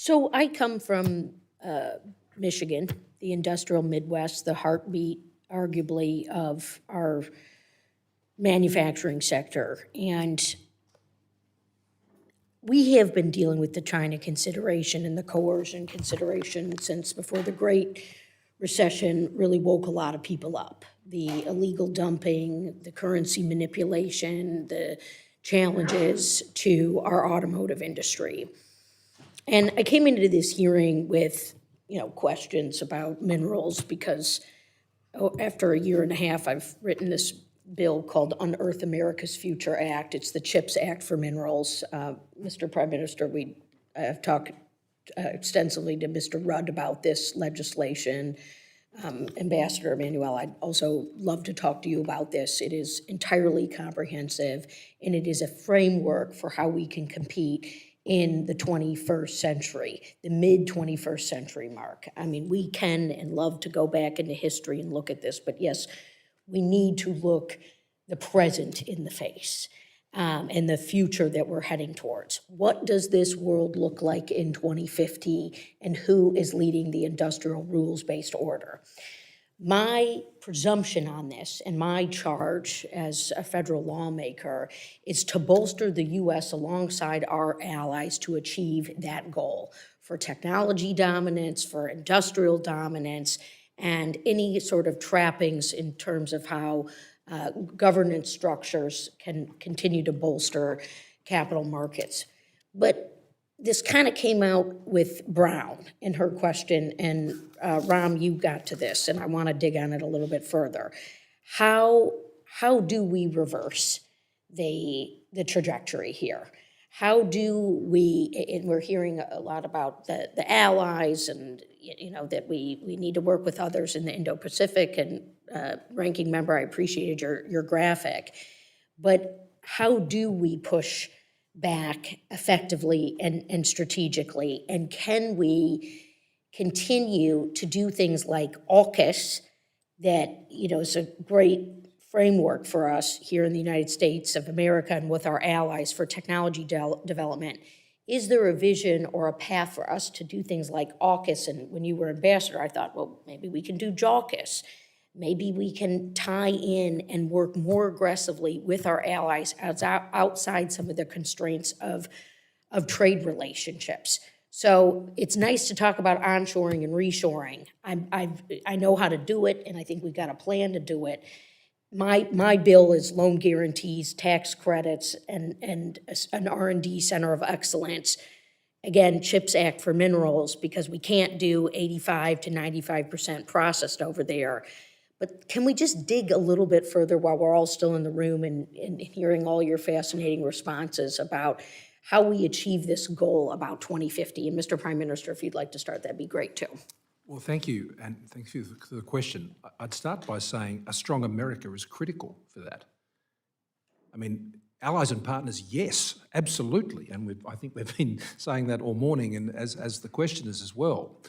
So I come from Michigan, the industrial Midwest, the heartbeat, arguably, of our manufacturing sector. And we have been dealing with the China consideration and the coercion consideration since before the Great Recession really woke a lot of people up. The illegal dumping, the currency manipulation, the challenges to our automotive industry. And I came into this hearing with, questions about minerals because after a year and a half, I've written this bill called Unearth America's Future Act. It's the CHIPS Act for minerals. Mr. Prime Minister, I've talked extensively to Mr. Rudd about this legislation. Ambassador Emanuel, I'd also love to talk to you about this. It is entirely comprehensive, and it is a framework for how we can compete in the 21st century, the mid-21st century mark. I mean, we can and love to go back into history and look at this, but yes, we need to look the present in the face and the future that we're heading towards. What does this world look like in 2050, and who is leading the industrial rules-based order? My presumption on this and my charge as a federal lawmaker is to bolster the U.S. alongside our allies to achieve that goal for technology dominance, for industrial dominance, and any sort of trappings in terms of how governance structures can continue to bolster capital markets. But this kind of came out with Brown in her question, and Rahm, you got to this, and I want to dig on it a little bit further. How do we reverse the trajectory here? How do we, and we're hearing a lot about the allies and that we need to work with others in the Indo-Pacific, and ranking member, I appreciated your graphic, but how do we push back effectively and strategically, and can we continue to do things like AUKUS that is a great framework for us here in the United States of America and with our allies for technology development? Is there a vision or a path for us to do things like AUKUS? And when you were ambassador, I thought, well, maybe we can do JAUKUS. Maybe we can tie in and work more aggressively with our allies outside some of the constraints of trade relationships. So it's nice to talk about onshoring and reshoring. I know how to do it, and I think we've got a plan to do it. My bill is loan guarantees, tax credits, and an R&D center of excellence. Again, CHIPS Act for minerals, because we can't do 85 to 95% processed over there. But can we just dig a little bit further while we're all still in the room and hearing all your fascinating responses about how we achieve this goal about 2050? And Mr. Prime Minister, if you'd like to start, that'd be great too. Well, thank you, and thank you for the question. I'd start by saying a strong America is critical for that. I mean, allies and partners, yes, absolutely, and I think we've been saying that all morning, and as the questioners as well.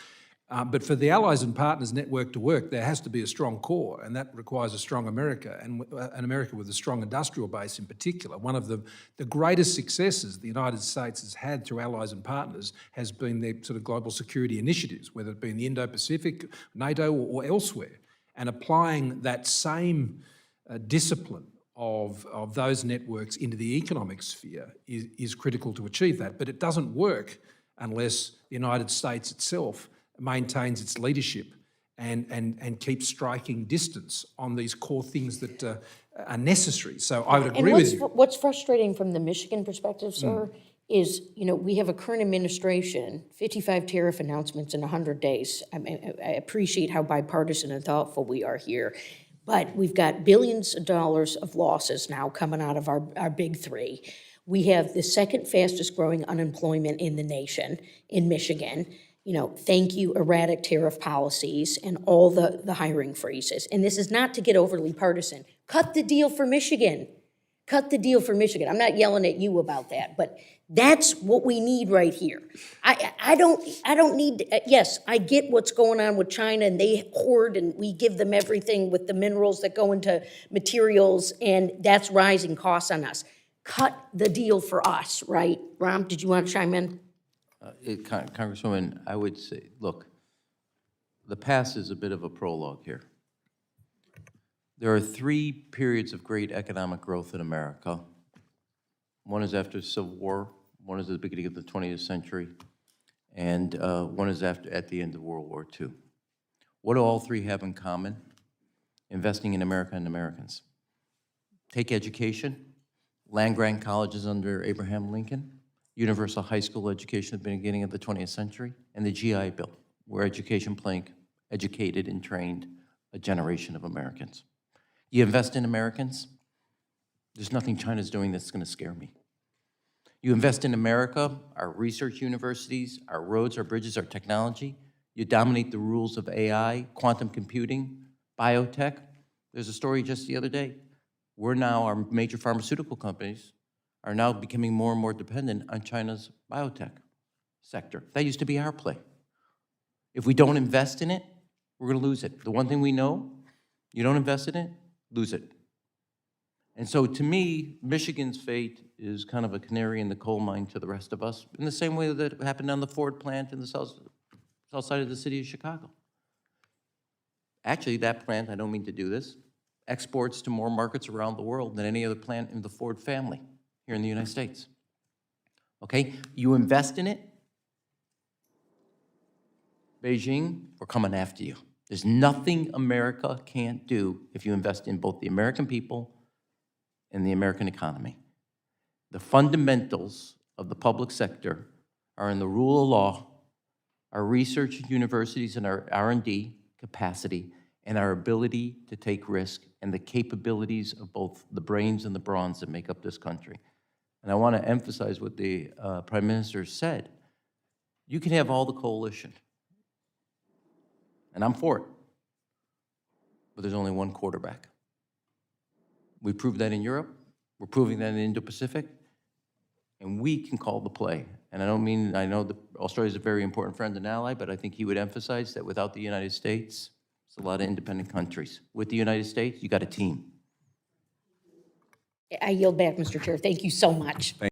But for the allies and partners network to work, there has to be a strong core, and that requires a strong America, and an America with a strong industrial base in particular. One of the greatest successes the United States has had through allies and partners has been their sort of global security initiatives, whether it be in the Indo-Pacific, NATO, or elsewhere, and applying that same discipline of those networks into the economic sphere is critical to achieve that. But it doesn't work unless the United States itself maintains its leadership and keeps striking distance on these core things that are necessary. So I would agree with you. What's frustrating from the Michigan perspective, sir, is, we have a current administration, 55 tariff announcements in 100 days. I appreciate how bipartisan and thoughtful we are here, but we've got billions of dollars of losses now coming out of our big three. We have the second fastest growing unemployment in the nation in Michigan. Thank you, erratic tariff policies and all the hiring freezes. And this is not to get overly partisan. Cut the deal for Michigan. Cut the deal for Michigan. I'm not yelling at you about that, but that's what we need right here. I don't need, yes, I get what's going on with China, and they hoard and we give them everything with the minerals that go into materials, and that's rising costs on us. Cut the deal for us, right? Rahm, did you want to chime in? Congresswoman, I would say, look, the past is a bit of a prologue here. There are 3 periods of great economic growth in America. One is after the Civil War, one is at the beginning of the 20th century, and one is at the end of World War II. What do all 3 have in common? Investing in America and Americans. Take education, land-grant colleges under Abraham Lincoln, universal high school education at the beginning of the 20th century, and the GI Bill, where education plank educated and trained a generation of Americans. You invest in Americans, there's nothing China's doing that's going to scare me. You invest in America, our research universities, our roads, our bridges, our technology. You dominate the rules of AI, quantum computing, biotech. There's a story just the other day. Our major pharmaceutical companies are now becoming more and more dependent on China's biotech sector. That used to be our play. If we don't invest in it, we're going to lose it. The one thing we know, you don't invest in it, lose it. And so to me, Michigan's fate is kind of a canary in the coal mine to the rest of us, in the same way that it happened on the Ford plant in the south side of the city of Chicago. Actually, that plant, I don't mean to do this, exports to more markets around the world than any other plant in the Ford family here in the United States. Okay, you invest in it, Beijing, we're coming after you. There's nothing America can't do if you invest in both the American people and the American economy. The fundamentals of the public sector are in the rule of law, our research universities and our R&D capacity, and our ability to take risk, and the capabilities of both the brains and the brawns that make up this country. And I want to emphasize what the Prime Minister said. You can have all the coalition, and I'm for it, but there's only one quarterback. We proved that in Europe, we're proving that in the Indo-Pacific, and we can call the play. And I don't mean, I know that Australia's a very important friend and ally, but I think he would emphasize that without the United States, it's a lot of independent countries. With the United States, you got a team. I yield back, Mr. Chair. Thank you so much.